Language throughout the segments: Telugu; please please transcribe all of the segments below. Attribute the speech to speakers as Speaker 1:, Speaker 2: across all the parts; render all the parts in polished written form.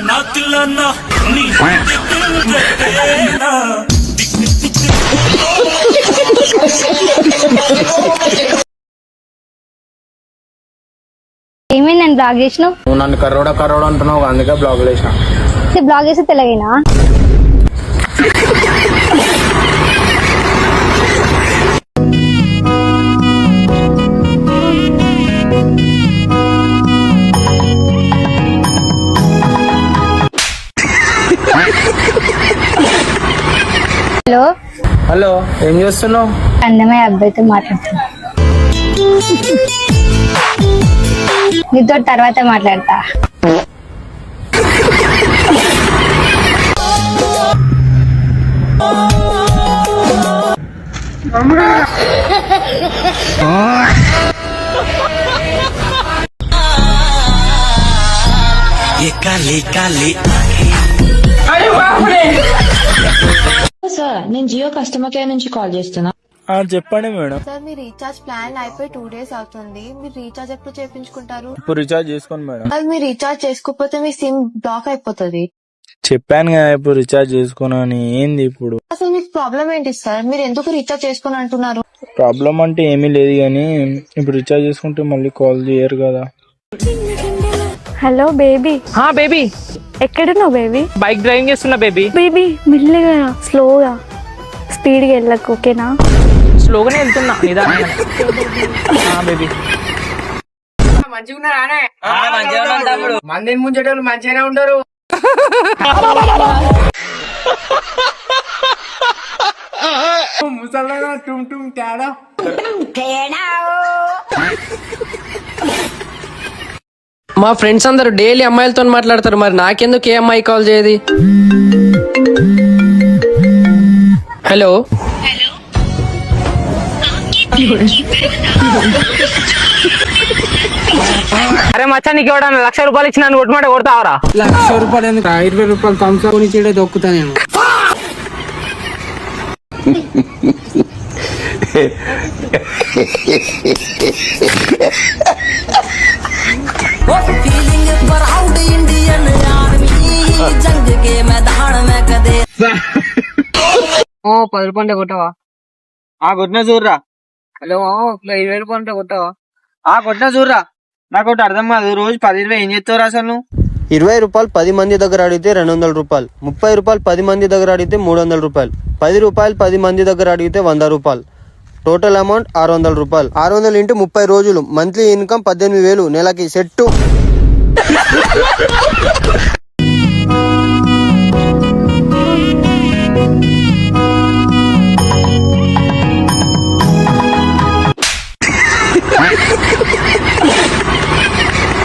Speaker 1: నాతులన్నా నీ దిక్కులన్నా
Speaker 2: ఏమైందని బ్లాగ్ చేసినావు?
Speaker 3: నువ్వు నన్ను కర్రోడా అంటున్నావు, అందుకే బ్లాగ్ చేసిన.
Speaker 2: బ్లాగ్ చేస్తే తెలగైనా? హలో
Speaker 3: హలో, ఏం చేస్తున్నావు?
Speaker 2: అందమైన అబ్బాయితో మాట్లాడుతున్నా. నీతో తర్వాత మాట్లాడతా.
Speaker 4: సార్, నేను జియో కస్టమర్ కేర్ నుంచి కాల్ చేస్తున్నా.
Speaker 3: చెప్పండి మేడం.
Speaker 5: సార్, మీ రీఛార్జ్ ప్లాన్ అయిపోయి 2 days అవుతుంది. మీరు రీఛార్జ్ ఎప్పుడు చేయించుకుంటారు?
Speaker 3: ఇప్పుడు రీఛార్జ్ చేసుకోండి మేడం.
Speaker 5: అది మీరు రీఛార్జ్ చేసుకోకపోతే మీ సిమ్ బ్లాక్ అయిపోతుంది.
Speaker 3: చెప్పాను కదా ఇప్పుడు రీఛార్జ్ చేసుకోను అని. ఏంది ఇప్పుడు
Speaker 5: అసలు మీకు ప్రాబ్లం ఏంటి సార్? మీరు ఎందుకు రీఛార్జ్ చేసుకుని అంటున్నారు?
Speaker 3: ప్రాబ్లం అంటే ఏమీ లేదు కానీ ఇప్పుడు రీఛార్జ్ చేసుకుంటే మళ్ళీ కాల్ చేయరు కదా.
Speaker 2: Hello baby.
Speaker 6: బేబీ,
Speaker 2: ఎక్కడున్నావు బేబీ?
Speaker 6: బైక్ డ్రైవింగ్ చేస్తున్నా బేబీ.
Speaker 2: బేబీ మెల్లిగా, స్లోగా, స్పీడ్గా వెళ్ళకు, ఓకేనా?
Speaker 6: స్లోగానే వెళ్తున్నా, నిదానంగా. బేబీ
Speaker 3: మందిని ముంచేటోళ్ళు మంచిగానే ఉంటారు. ముసల్లాగా టుమ్ టుమ్ తేడా.
Speaker 6: మా ఫ్రెండ్స్ అందరూ డైలీ అమ్మాయిలతో మాట్లాడతారు, మరి నాకెందుకు ఏ అమ్మాయి కాల్ చేయది? హలో, అరే మచ్చా, నీకు ఇవ్వడానికి 1,00,000 రూపాయలు ఇచ్చిన కొట్టుమాట కొడతావరా?
Speaker 7: 1,00,000 రూపాయలు ఎందుకు? 20 రూపాయలు థమ్స్అప్ కొని చీడే దొక్కుతా నేను. ఓ 10 రూపాయలు కొట్టావా?
Speaker 3: కొట్టిన చూడరా.
Speaker 7: హలో, 20 రూపాయలు కొట్టావా?
Speaker 3: కొట్టిన చూడరా. నాకు ఒకటి అర్థం కాదు, రోజు 10-20 ఏం చేస్తావు అసలు నువ్వు?
Speaker 8: 20 రూపాయలు 10 మంది దగ్గర అడిగితే 200 రూపాయలు, 30 రూపాయలు 10 మంది దగ్గర అడిగితే 300 రూపాయలు, 10 రూపాయలు 10 మంది దగ్గర అడిగితే 100 రూపాయలు, టోటల్ అమౌంట్ 600 రూపాయలు. 600 ఇంటూ 30 రోజులు, మంత్లీ ఇన్కమ్ 18,000, నెలకి సెట్టు.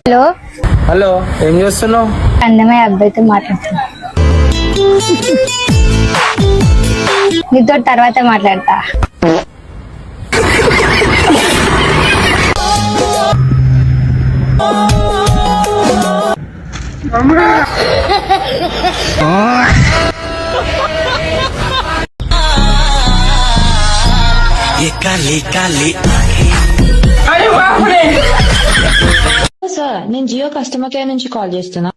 Speaker 2: హలో
Speaker 3: హలో, ఏం చేస్తున్నావు?
Speaker 2: అందమైన అబ్బాయితో మాట్లాడుతున్నా. నీతో తర్వాత మాట్లాడతా.
Speaker 4: సార్, నేను జియో కస్టమర్ కేర్ నుంచి కాల్ చేస్తున్నా.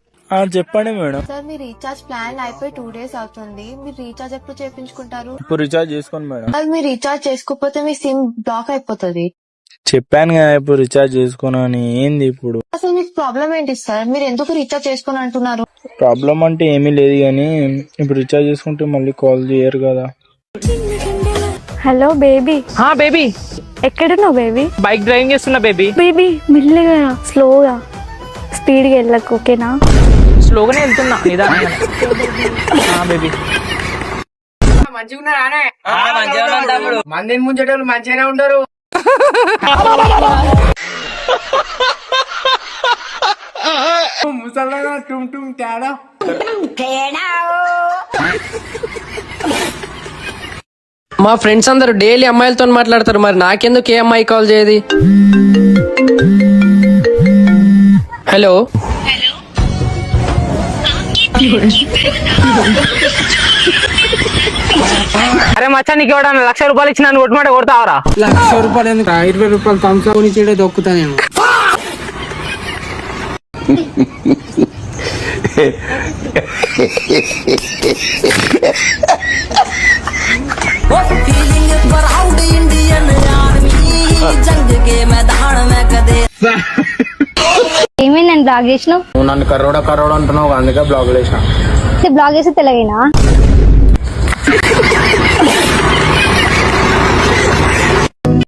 Speaker 3: చెప్పండి మేడం.
Speaker 5: సార్, మీ రీఛార్జ్ ప్లాన్ అయిపోయి 2 days అవుతుంది. మీరు రీఛార్జ్ ఎప్పుడు చేయించుకుంటారు?
Speaker 3: ఇప్పుడు రీఛార్జ్ చేసుకోండి మేడం.
Speaker 5: అది మీరు రీఛార్జ్ చేసుకోకపోతే మీ సిమ్ బ్లాక్ అయిపోతుంది.
Speaker 3: చెప్పాను కదా ఇప్పుడు రీఛార్జ్ చేసుకోను అని. ఏంది ఇప్పుడు
Speaker 5: అసలు మీకు ప్రాబ్లం ఏంటి సార్? మీరు ఎందుకు రీఛార్జ్ చేసుకుని అంటున్నారు?
Speaker 3: ప్రాబ్లం అంటే ఏమీ లేదు కానీ ఇప్పుడు రీఛార్జ్ చేసుకుంటే మళ్ళీ కాల్ చేయరు కదా.
Speaker 2: Hello baby.
Speaker 6: బేబీ,
Speaker 2: ఎక్కడున్నావు బేబీ?
Speaker 6: బైక్ డ్రైవింగ్ చేస్తున్నా బేబీ.
Speaker 2: బేబీ మెల్లిగా, స్లోగా, స్పీడ్గా వెళ్ళకు, ఓకేనా?
Speaker 6: స్లోగానే వెళ్తున్నా, నిదానంగా. బేబీ
Speaker 3: మందిని ముంచేటోళ్ళు మంచిగానే ఉంటారు. ముసల్లాగా టుమ్ టుమ్ తేడా.
Speaker 6: మా ఫ్రెండ్స్ అందరూ డైలీ అమ్మాయిలతో మాట్లాడతారు, మరి నాకెందుకు ఏ అమ్మాయి కాల్ చేయది? హలో, అరే మచ్చా, నీకు ఇవ్వడానికి 1,00,000 రూపాయలు ఇచ్చిన కొట్టుమాట కొడతావరా?
Speaker 7: 1,00,000 రూపాయలు ఎందుకు? 20 రూపాయలు థమ్స్అప్ కొని చీడే దొక్కుతా నేను.
Speaker 2: ఏమైందని బ్లాగ్ చేసినావు?
Speaker 3: నువ్వు నన్ను కర్రోడా అంటున్నావు, అందుకే బ్లాగ్ చేసిన.
Speaker 2: బ్లాగ్ చేస్తే తెలగైనా